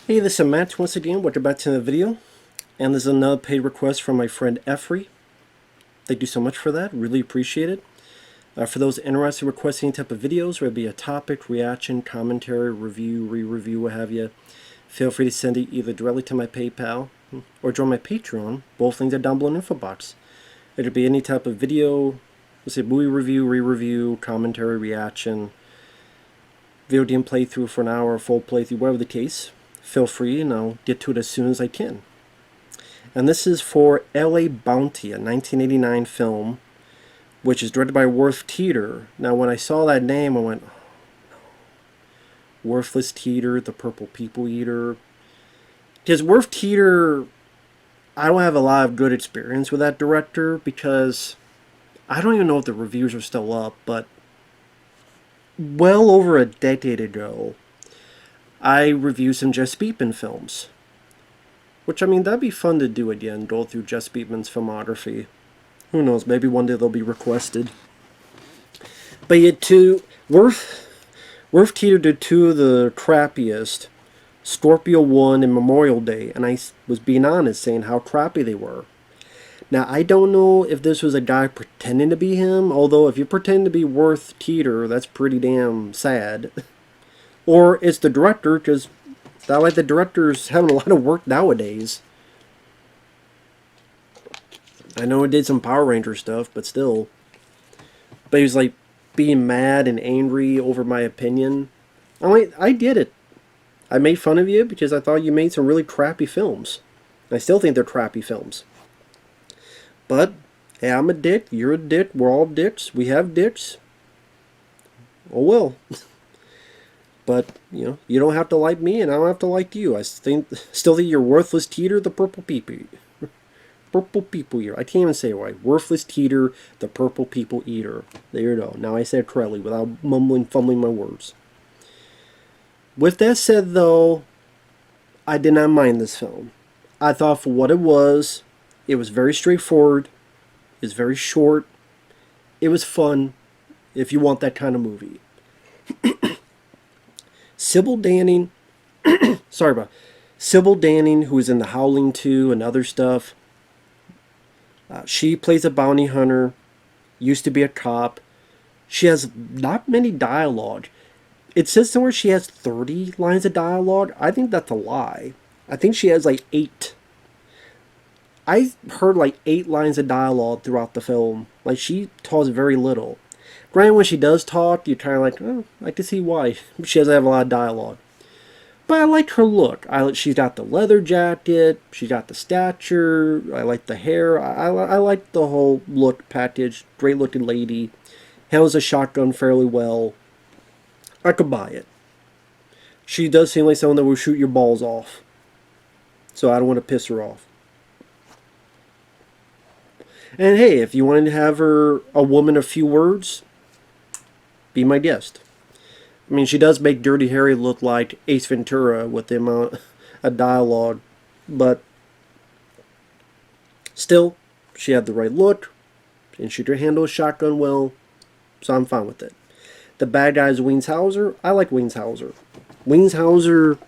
Hey, this is Matt once again. Welcome back to the video. And this is another paid request from my friend Efree. Thank you so much for that. Really appreciate it. For those interested in requesting any type of videos, whether it be a topic, reaction, commentary, review, re-review, what have you, feel free to send it either directly to my PayPal or join my Patreon. Both links are down below in the info box. It'll be any type of video, let's say movie review, re-review, commentary, reaction, video game playthrough for an hour, full playthrough, whatever the case. Feel free and I'll get to it as soon as I can. And this is for L.A. Bounty, a 1989 film, which is directed by Worth Keeter. Now when I saw that name I went, oh, no. Worthless Keeter, the Purple People Eater. Because Worth Keeter, I don't have a lot of good experience with that director because I don't even know if the reviews are still up, but well over a decade ago I reviewed some Jess Beatman films. Which, I mean, that'd be fun to do again, go through Jess Beatman's filmography. Who knows, maybe one day they'll be requested. But yet, Worth Keeter did two of the crappiest, Scorpio 1 and Memorial Day, and I was being honest, saying how crappy they were. Now, I don't know if this was a guy pretending to be him, although if you pretend to be Worth Keeter, that's pretty damn sad. Or it's the director, because not like the director's having a lot of work nowadays. I know he did some Power Ranger stuff, but still. But he was like being mad and angry over my opinion. I'm like, I get it. I made fun of you because I thought you made some really crappy films. I still think they're crappy films. But, hey, I'm a dick, you're a dick, we're all dicks, we have dicks. Oh well. But, you know, you don't have to like me and I don't have to like you. I still think you're Worthless Keeter, the Purple People Eater. Purple People Eater. I can't even say it right. Worthless Keeter, the Purple People Eater. There you go. Now I said it correctly without fumbling my words. With that said, though, I did not mind this film. I thought for what it was very straightforward. It was very short. It was fun, if you want that kind of movie. Sybil Danning, Sybil Danning, who is in The Howling 2 and other stuff. She plays a bounty hunter, used to be a cop. She has not many dialogue. It says somewhere she has 30 lines of dialogue. I think that's a lie. I think she has like 8. I heard like 8 lines of dialogue throughout the film. Like, she talks very little. Granted, when she does talk, you're kind of like, oh, I can see why. She doesn't have a lot of dialogue. But I like her look. She's got the leather jacket. She's got the stature. I like the hair. I like the whole look package. Great looking lady. Handles a shotgun fairly well. I could buy it. She does seem like someone that will shoot your balls off. So I don't want to piss her off. And hey, if you wanted to have her a woman of few words, be my guest. I mean, she does make Dirty Harry look like Ace Ventura with the amount of dialogue, but still, she had the right look, and she could handle a shotgun well, so I'm fine with it. The bad guy is Wings Hauser. I like Wings Hauser. Wings Hauser,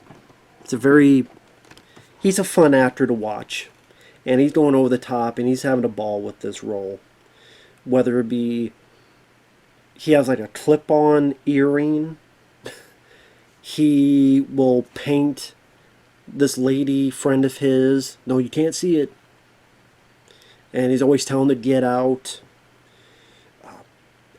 he's a fun actor to watch, and he's going over the top, and he's having a ball with this role. Whether it be he has like a clip-on earring. He will paint this lady friend of his. No, you can't see it. And he's always telling her to get out.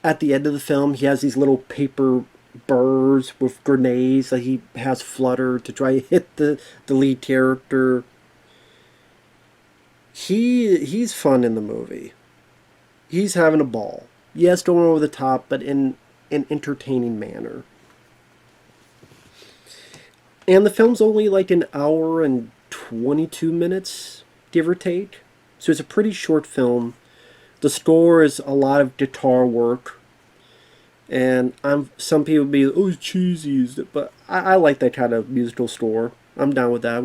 At the end of the film, he has these little paper birds with grenades that he has flutter to try to hit the lead character. He's fun in the movie. He's having a ball. Yes, going over the top, but in an entertaining manner. And the film's only like an hour and 22 minutes, give or take. So it's a pretty short film. The score is a lot of guitar work. And some people be, oh, it's cheesy. But I like that kind of musical score. I'm down with that. I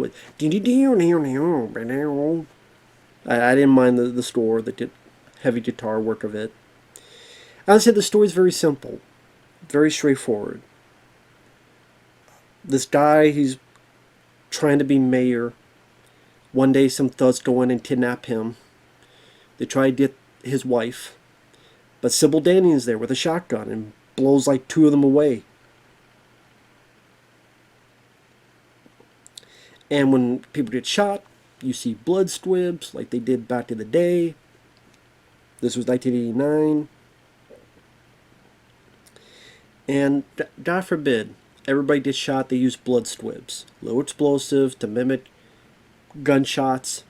didn't mind the score, the heavy guitar work of it. As I said, the story is very simple, very straightforward. This guy, he's trying to be mayor. One day some thugs go in and kidnap him. They try to get his wife. But Sybil Danning is there with a shotgun and blows like 2 of them away. And when people get shot, you see blood squibs like they did back in the day. This was 1989. And God forbid, everybody gets shot, they use blood squibs. Low explosive to mimic gunshots.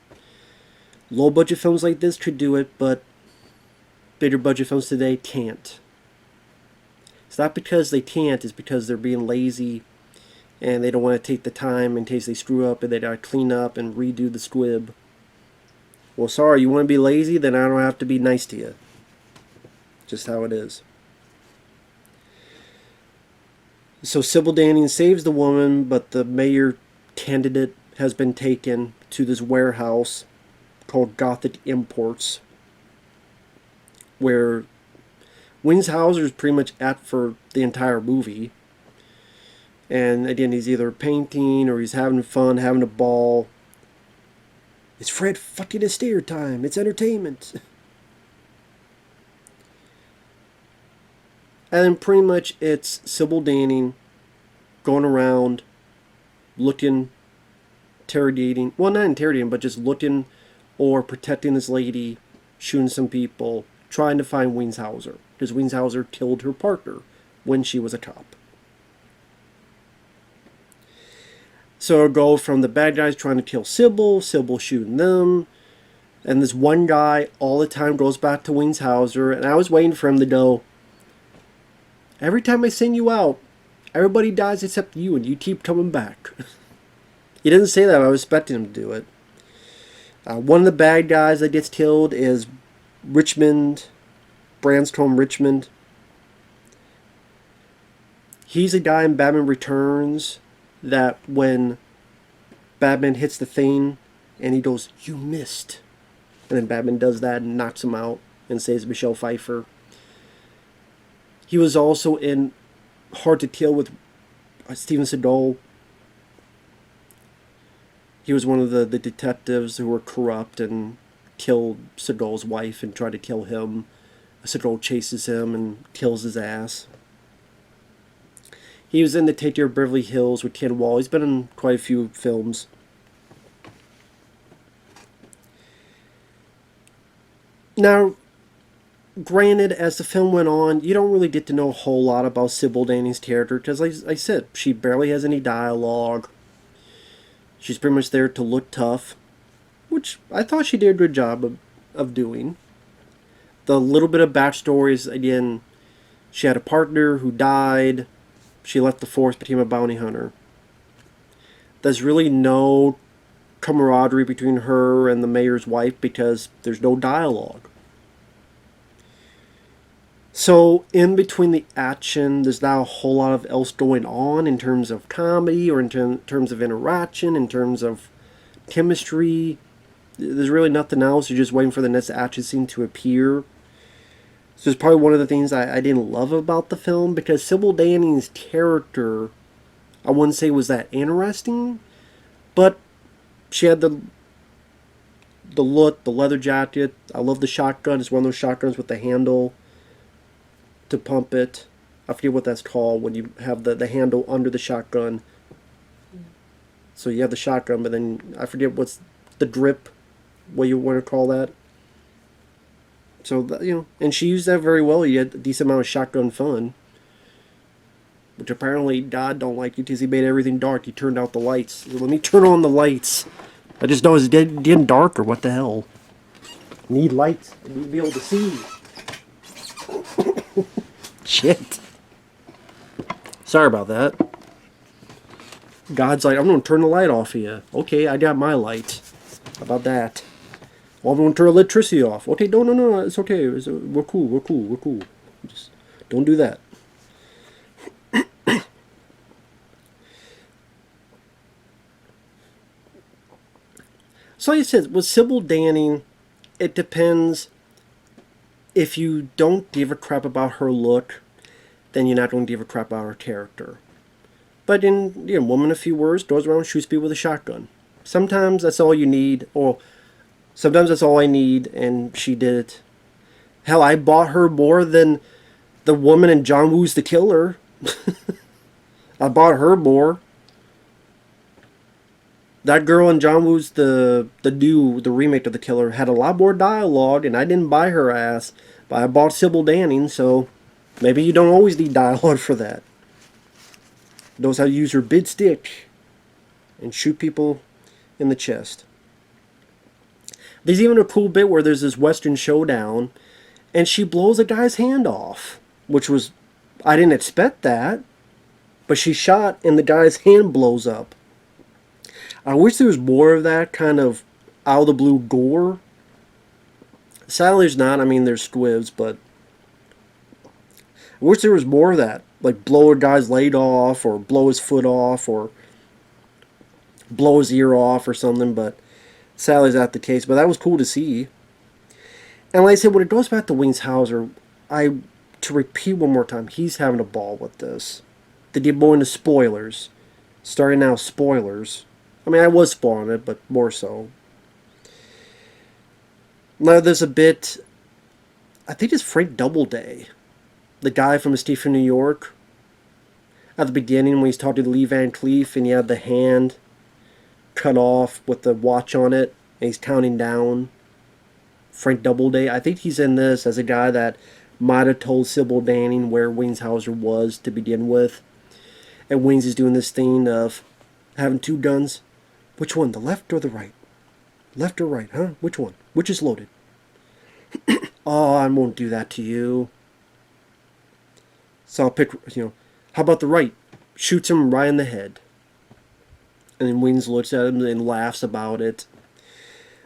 Low budget films like this could do it, but bigger budget films today can't. It's not because they can't, it's because they're being lazy and they don't want to take the time in case they screw up and they gotta clean up and redo the squib. Well, sorry, you want to be lazy? Then I don't have to be nice to you. Just how it is. So Sybil Danning saves the woman, but the mayor candidate has been taken to this warehouse called Gothic Imports, where Hauser is pretty much at for the entire movie. And again, he's either painting or he's having fun, having a ball. It's Fred fucking Astaire time. It's entertainment. And then pretty much it's Sybil Danning going around looking, interrogating, well, not interrogating, but just looking or protecting this lady, shooting some people, trying to find Hauser, because Hauser killed her partner when she was a cop. So it'll go from the bad guys trying to kill Sybil shooting them, and this one guy all the time goes back to Hauser, and I was waiting for him to go, every time I send you out, everybody dies except you, and you keep coming back. He didn't say that, but I was expecting him to do it. One of the bad guys that gets killed is Richmond, Branscombe Richmond. He's a guy in Batman Returns that when Batman hits the thing and he goes, "You missed." And then Batman does that and knocks him out and saves Michelle Pfeiffer. He was also in Hard to Kill with Steven Seagal. He was one of the detectives who were corrupt and killed Seagal's wife and tried to kill him. Seagal chases him and kills his ass. He was in The Take Care of Beverly Hills with Ken Wall. He's been in quite a few films. Now, granted, as the film went on, you don't really get to know a whole lot about Sybil Danning's character, because like I said, she barely has any dialogue. She's pretty much there to look tough, which I thought she did a good job of doing. The little bit of backstories, again, she had a partner who died, she left the force, became a bounty hunter. There's really no camaraderie between her and the mayor's wife because there's no dialogue. So, in between the action, there's not a whole lot of else going on in terms of comedy or in terms of interaction, in terms of chemistry. There's really nothing else. You're just waiting for the next action scene to appear. So it's probably one of the things I didn't love about the film, because Sybil Danning's character, I wouldn't say was that interesting, but she had the look, the leather jacket. I love the shotgun. It's one of those shotguns with the handle to pump it. I forget what that's called when you have the handle under the shotgun. So you have the shotgun, but then I forget what's the grip, what you want to call that. So, and she used that very well. You had a decent amount of shotgun fun. Which apparently God don't like it because he made everything dark. He turned out the lights. Let me turn on the lights. I just know it's getting darker. What the hell? I need lights. I need to be able to see. Shit. Sorry about that. God's like, I'm going to turn the light off here. Okay, I got my light. How about that? Well, I'm going to turn electricity off. Okay, no, it's okay. We're cool. Just don't do that. So like I said, with Sybil Danning, it depends. If you don't give a crap about her look, then you're not going to give a crap about her character. But in, woman a few words, goes around, shoots people with a shotgun. Sometimes that's all you need, or sometimes that's all I need, and she did it. Hell, I bought her more than the woman in John Woo's The Killer. I bought her more. That girl in John Woo's the remake of The Killer had a lot more dialogue, and I didn't buy her ass, but I bought Sybil Danning, so maybe you don't always need dialogue for that. Knows how to use her big stick and shoot people in the chest. There's even a cool bit where there's this Western showdown, and she blows a guy's hand off, which was, I didn't expect that, but she shot and the guy's hand blows up. I wish there was more of that kind of out of the blue gore. Sadly, there's not. I mean, there's squibs, but I wish there was more of that. Like blow a guy's leg off, or blow his foot off, or blow his ear off, or something. But sadly, that's not the case. But that was cool to see. And like I said, when it goes back to Wings Hauser, to repeat one more time, he's having a ball with this. To get more into spoilers. Starting now, spoilers. I mean, I was spoiling it, but more so. Now, there's a bit, I think it's Frank Doubleday, the guy from Escape from New York. At the beginning, when he's talking to Lee Van Cleef, and he had the hand cut off with the watch on it, and he's counting down. Frank Doubleday, I think he's in this as a guy that might have told Sybil Danning where Wings Hauser was to begin with. And Wings is doing this thing of having two guns. Which one, the left or the right? Left or right, huh? Which one? Which is loaded? Oh, I won't do that to you. So I'll pick, how about the right? Shoots him right in the head. And then Wings looks at him and laughs about it.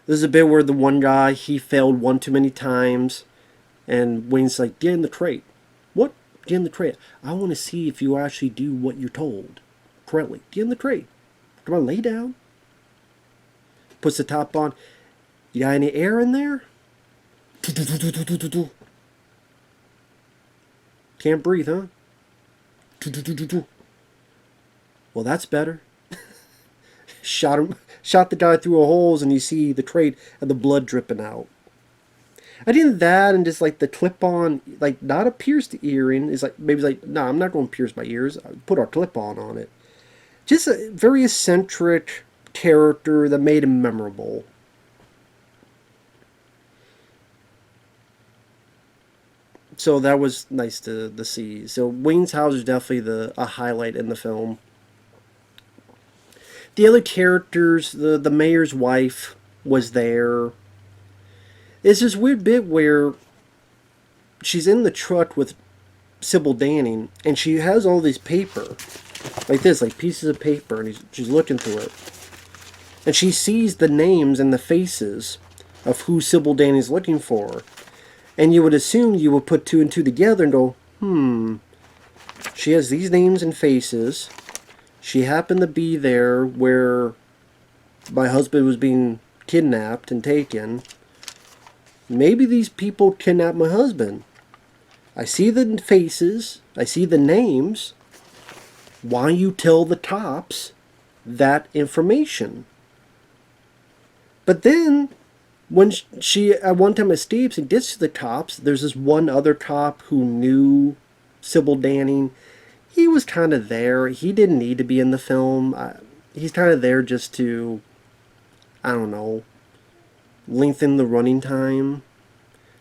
There's a bit where the one guy, he failed one too many times. And Wings like, get in the crate. What? Get in the crate. I want to see if you actually do what you're told correctly. Get in the crate. Come on, lay down. Puts the top on. You got any air in there? Can't breathe, huh? Well, that's better. Shot the guy through a holes, and you see the crate and the blood dripping out. I did that, and just like the clip-on, like not a pierced earring, is like maybe like, no, I'm not going to pierce my ears. I put our clip-on it. Just a very eccentric character that made him memorable. So that was nice to see. So Wings Hauser is definitely a highlight in the film. The other characters, the mayor's wife was there. It's this weird bit where she's in the truck with Sybil Danning, and she has all this paper, like this, like pieces of paper, and she's looking through it. And she sees the names and the faces of who Sybil Danning's looking for. And you would assume you would put two and two together and go, she has these names and faces. She happened to be there where my husband was being kidnapped and taken. Maybe these people kidnapped my husband. I see the faces. I see the names. Why you tell the cops that information? But then, when she at one time escapes and gets to the cops, there's this one other cop who knew Sybil Danning. He was kind of there. He didn't need to be in the film. He's kind of there just to, I don't know, lengthen the running time.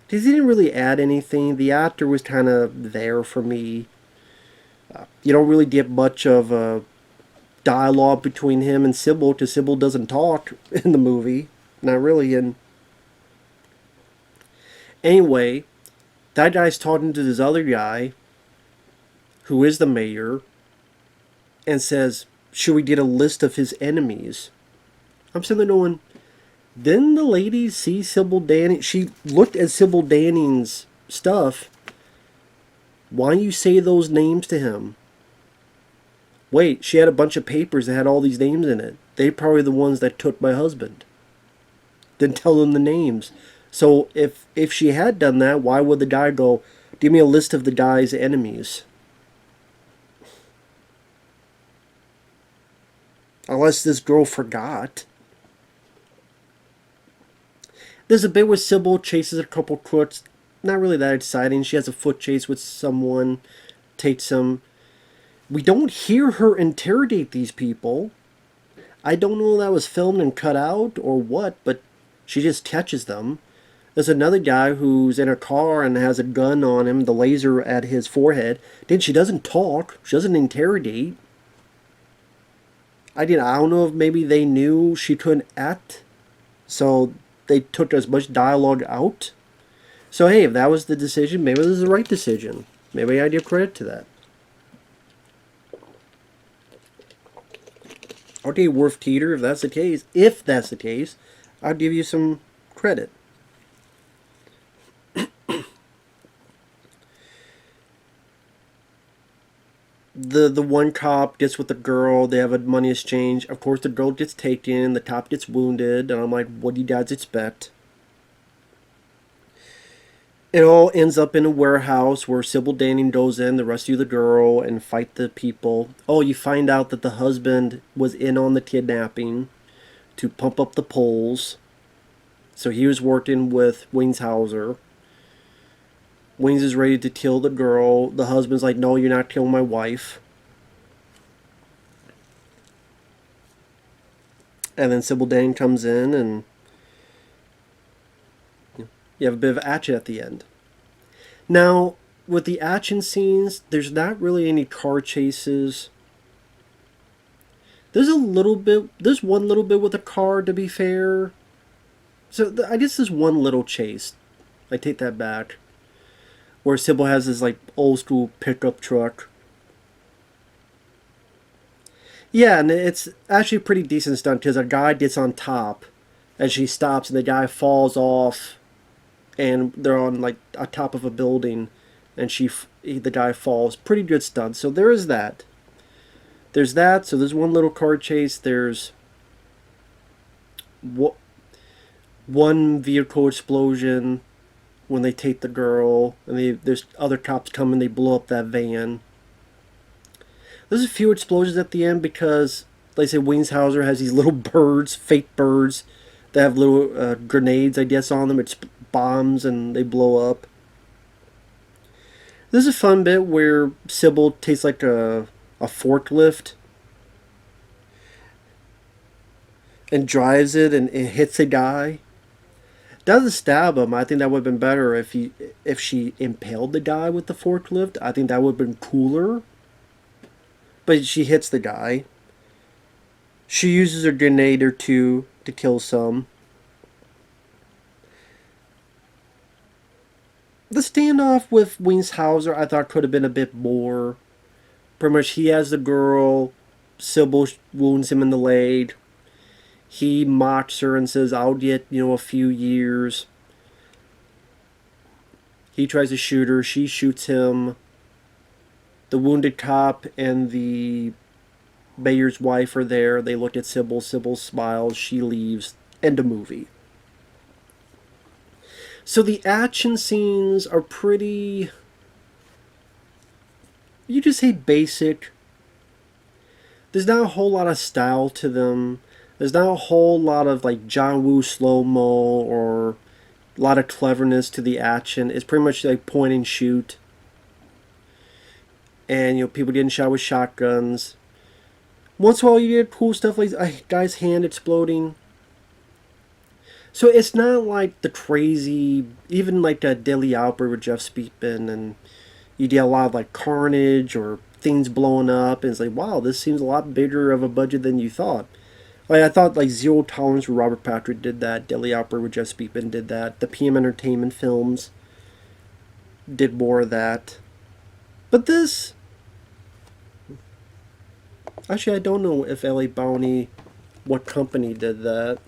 Because he didn't really add anything. The actor was kind of there for me. You don't really get much of dialogue between him and Sybil, because Sybil doesn't talk in the movie. Not really. And anyway, that guy's talking to this other guy, who is the mayor, and says, should we get a list of his enemies? I'm sitting there going, didn't the lady see Sybil Danning? She looked at Sybil Danning's stuff. Why don't you say those names to him? Wait, she had a bunch of papers that had all these names in it. They probably the ones that took my husband. Didn't tell them the names. So if she had done that, why would the guy go, give me a list of the guy's enemies? Unless this girl forgot. There's a bit where Sybil chases a couple crooks. Not really that exciting. She has a foot chase with someone, takes them. We don't hear her interrogate these people. I don't know if that was filmed and cut out or what, but she just catches them. There's another guy who's in a car and has a gun on him, the laser at his forehead. Then she doesn't talk. She doesn't interrogate. I don't know if maybe they knew she couldn't act, so they took as much dialogue out. So hey, if that was the decision, maybe this is the right decision. Maybe I give credit to that. Okay, Worth Keeter, if that's the case, I'll give you some credit. The one cop gets with the girl, they have a money exchange. Of course, the girl gets taken, the cop gets wounded, and I'm like, what do you guys expect? It all ends up in a warehouse where Sybil Danning goes in to rescue the girl and fight the people. Oh, you find out that the husband was in on the kidnapping to pump up the polls. So he was working with Hauser. Wings is ready to kill the girl. The husband's like, no, you're not killing my wife. And then Sybil Danning comes in and you have a bit of action at the end. Now, with the action scenes, there's not really any car chases. There's one little bit with a car, to be fair. So I guess there's one little chase. I take that back. Where Sybil has this like old school pickup truck. Yeah, and it's actually a pretty decent stunt because a guy gets on top and she stops and the guy falls off and they're on like on top of a building and the guy falls. Pretty good stunt. So there is that. There's that. So there's one little car chase. There's one vehicle explosion when they take the girl, and there's other cops come and they blow up that van. There's a few explosions at the end because, like I say, Hauser has these little birds, fake birds, that have little grenades, I guess, on them. It's bombs and they blow up. There's a fun bit where Sybil takes like a forklift and drives it and it hits a guy. Doesn't stab him. I think that would have been better if she impaled the guy with the forklift. I think that would have been cooler. But she hits the guy. She uses a grenade or two to kill some. The standoff with Hauser I thought could have been a bit more. Pretty much he has the girl. Sybil wounds him in the leg. He mocks her and says, I'll get, a few years. He tries to shoot her. She shoots him. The wounded cop and the mayor's wife are there. They look at Sybil. Sybil smiles. She leaves. End of movie. So the action scenes are pretty... You just say basic. There's not a whole lot of style to them. There's not a whole lot of like John Woo slow-mo or a lot of cleverness to the action. It's pretty much like point and shoot. And people getting shot with shotguns. Once in a while you get cool stuff like a guy's hand exploding. So it's not like the crazy, even like a Deadly Outbreak with Jeff Speakman, and you get a lot of like carnage or things blowing up and it's like, wow, this seems a lot bigger of a budget than you thought. Like I thought like Zero Tolerance with Robert Patrick did that, Deadly Outbreak with Jeff Speakman did that, the PM Entertainment films did more of that. But this... Actually, I don't know if LA Bounty, what company did that.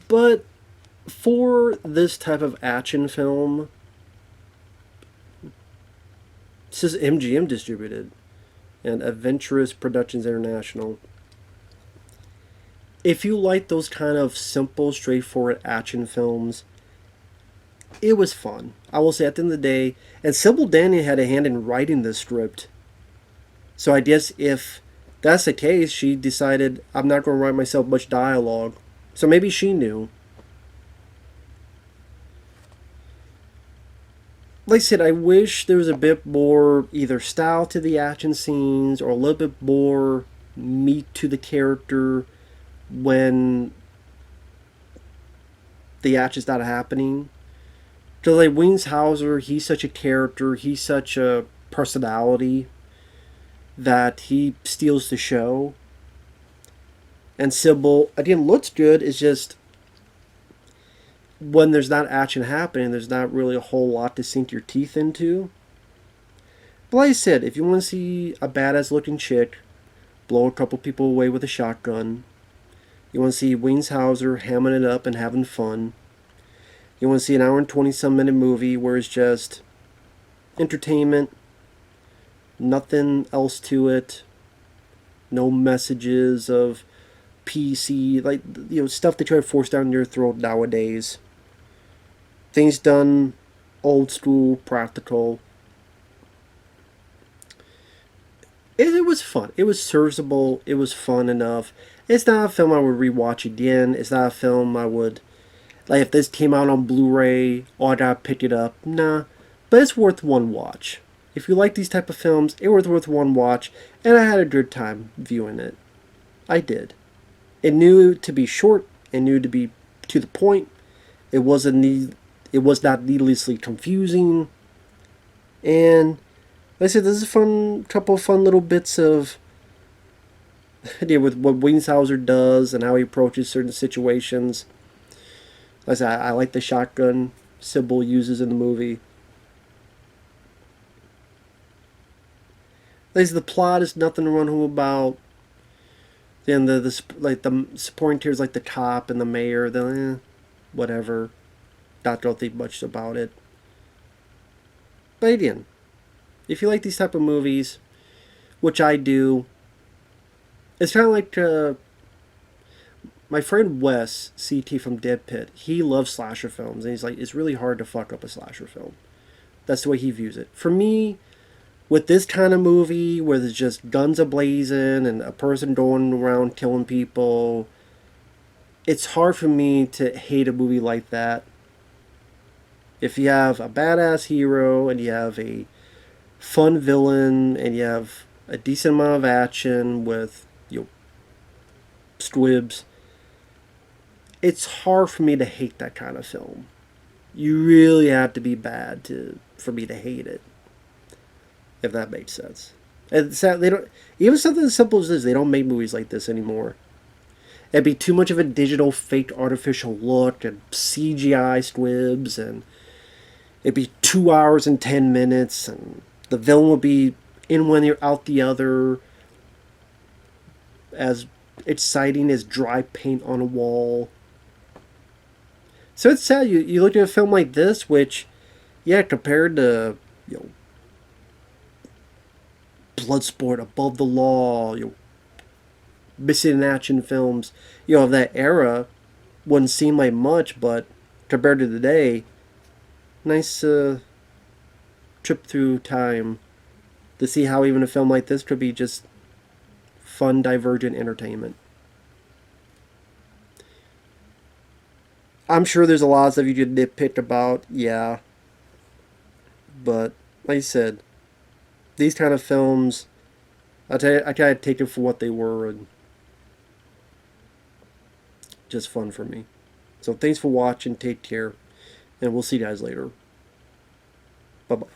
But for this type of action film, this is MGM distributed and Adventurous Productions International. If you like those kind of simple, straightforward action films, it was fun. I will say at the end of the day, and Sybil Danning had a hand in writing this script. So I guess if that's the case, she decided, I'm not going to write myself much dialogue. So maybe she knew. Like I said, I wish there was a bit more either style to the action scenes or a little bit more meat to the character when the action's not happening. Because like Wings Hauser, he's such a character, he's such a personality that he steals the show. And Sybil, again, looks good. It's just when there's not action happening, there's not really a whole lot to sink your teeth into. But like I said, if you want to see a badass looking chick blow a couple people away with a shotgun, you want to see Wings Hauser hamming it up and having fun, you want to see an hour and 20 some minute movie where it's just entertainment, nothing else to it, no messages of PC, like, stuff they try to force down your throat nowadays. Things done old school, practical. It was fun. It was serviceable. It was fun enough. It's not a film I would rewatch again. It's not a film I would, like, if this came out on Blu-ray, oh, I gotta pick it up. Nah. But it's worth one watch. If you like these type of films, it was worth one watch, and I had a good time viewing it. I did. It knew to be short. It knew to be to the point. It was not needlessly confusing. And like I said, this is a couple of fun little bits of idea with what Wings Hauser does and how he approaches certain situations. Like I said, I like the shotgun Sybil uses in the movie. Like I said, the plot is nothing to run home about. Then the supporting tiers like the cop and the mayor, then whatever. Don't think much about it. But again, if you like these type of movies, which I do, it's kind of like my friend Wes, CT from Dead Pit. He loves slasher films, and he's like, it's really hard to fuck up a slasher film. That's the way he views it. For me, with this kind of movie where there's just guns a-blazing and a person going around killing people, it's hard for me to hate a movie like that. If you have a badass hero and you have a fun villain and you have a decent amount of action with squibs, it's hard for me to hate that kind of film. You really have to be bad for me to hate it, if that makes sense. And they don't, even something as simple as this, they don't make movies like this anymore. It'd be too much of a digital, fake, artificial look and CGI squibs, and it'd be 2 hours and 10 minutes, and the villain would be in one ear, out the other, as exciting as dry paint on a wall. So it's sad. You look at a film like this, which, yeah, compared to Bloodsport, Above the Law, missing in action films, of that era, wouldn't seem like much, but compared to today, nice trip through time to see how even a film like this could be just fun, divergent entertainment. I'm sure there's a lot of stuff you could nitpick about, yeah. But, like I said, these kind of films, I try to take them for what they were, and just fun for me. So thanks for watching, take care, and we'll see you guys later. Bye-bye.